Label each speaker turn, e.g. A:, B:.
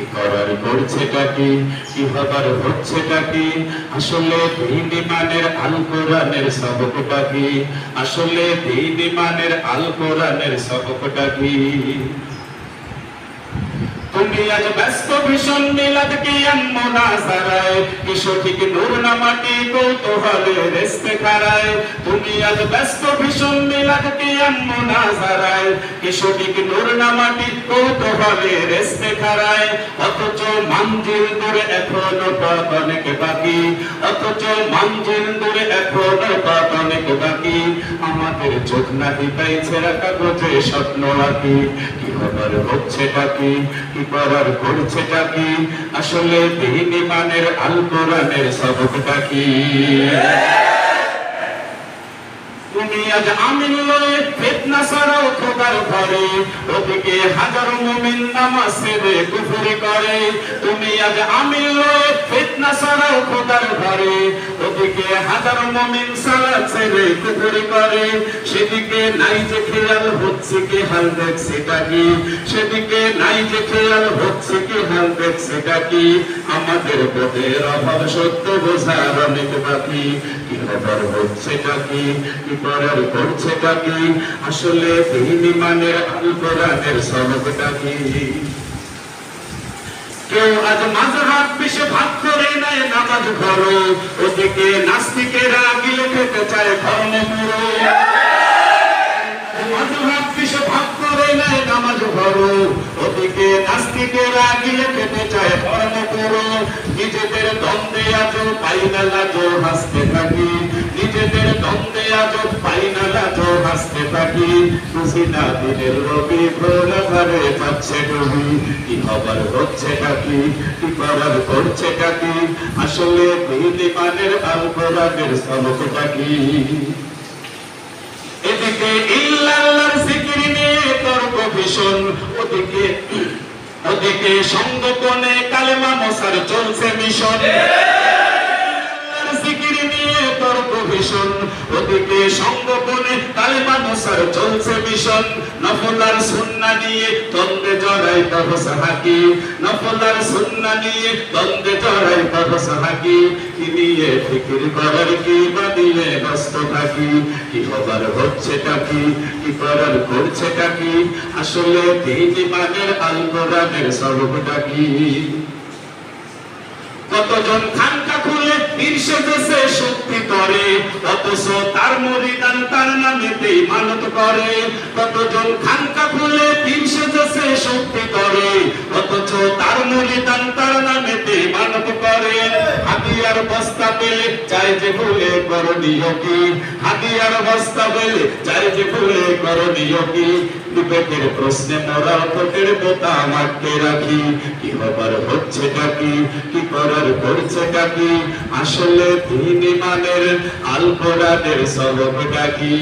A: কি করার করছেটা কি, কি হবার হচ্ছেটা কি, আসলে দ্বীন ইমানের আল কোরআনের সবকটা কি, আসলে দ্বীন ইমানের আল কোরআনের সবকটা কি। তুমি আজ ব্যস্ত ভীষণ মিলাদ কিয়াম মুনাজারায়, কি সঠিক নূর না মাটি কৌতূহলে রেস্তে খাড়ায়। তুমি আজ ব্যস্ত ভীষণ মিলাদ কিয়াম মুনাজারায়, কি সঠিক নূর না মাটি কৌতূহলে রেস্তে খাড়ায়। অথচ মঞ্জিল দূরে এখনো পথ অনেক বাকি, অথচ মঞ্জিল দূরে এখনো পথ অনেক বাকি। আমাদের চোখ নাহি পাইছে কাগজে স্বপ্ন আঁকি, কি হবার হচ্ছেটা কি, কি করার করছেটা কি, আসলে দ্বীন ইমানের আল কোরআনের সবকটা কি। তুমি আজ আমিন লয়ে ফিতনা ছড়াও খোদার ঘরে, ওদিকে হাজারো মুমিন নামাজ ছেড়ে কুফরি করে। তুমি আজ আমিন লয়ে ফিতনা ছড়াও খোদার ঘরে, ওদিকে হাজারো মুমিন সালাত ছেড়ে কুফরি করে। সেদিকে নাই যে খেয়াল হচ্ছে কি হাল দেখছেটা কি, সেদিকে নাই যে খেয়াল হচ্ছে কি হাল দেখছেটা কি। আমাদের বোধের অভাব সত্য বোঝার অনেক বাকি, কি খবর হচ্ছেটা কি, কি করার করছেটা কি, আসলে দ্বীন ইমানের আল কোরআনের সবকটা কি। কেউ আজ মাযহাব বিষে ভাগ করে নেয় নামাজ ঘরো, ওদিকে নাস্তিকেরা গিলে খেতে চায় ধর্ম পুরো। মাযহাব বিষে ভাগ করে নেয় নামাজ ঘরো, ওদিকে নাস্তিকেরা গিলে খেতে চায় ধর্ম পুরো। নিজেদের দ্বন্দ্বে আজ পাই না লাজ হাসতে থাকি, নিজেদের দ্বন্দ্বে আজ পাই না লাজ হাসতে থাকি। বুঝি না দিনের রবি ভোলা ঘরে যাচ্ছে ডুবি, কি খবর হচ্ছেটা কি, কি করার করছেটা কি, আসলে দ্বীন ইমানের আল কোরআনের সবকটা কি। এদিকে ইল্লাল্লাহর জিকির নিয়ে তর্ক ভীষণ, ওদিকে সঙ্গোপনে কালেমা মশার চলছে মিশন। জিকির নিয়ে তর্ক ভীষণ, ওদিকে সঙ্গোপনে কালেমা মশার চলছে মিশন। নফল আর সুন্নাহ নিয়ে দ্বন্দ্বে জড়াই তহস হাকি, নফল আর সুন্নাহ নিয়ে দ্বন্দ্বে জড়াই তহস হাকি। কি নিয়ে ফিকির করার কি বানিয়ে ব্যস্ত থাকি, কি হবার হচ্ছেটা কি, কি করার করছেটা কি, আসলে দ্বীন ইমানের আল কোরআনের সবকটা কি। কতজন খানকা খুলে পীর সেজেছে শক্তি করে, অথচ তার মুরিদান তার নামেতেই মানত করে। কতজন খানকা খুলে পীর সেজেছে শক্তি করে, অথচ তার মুরিদান তার নামেতেই মানত করে। হাদিয়ার বস্তা পেলে চাই যে ভুলে করণীয় কি, হাদিয়ার বস্তা পেলে চাই যে ভুলে করণীয় কি। বিবেকের প্রশ্নে মোরা ভোটের বোতাম আটকে রাখি, কি হবার হচ্ছেটা কি, কি করার করছেটা কি, আসলে দ্বীন ইমানের আল কোরআনের সবকটা কি।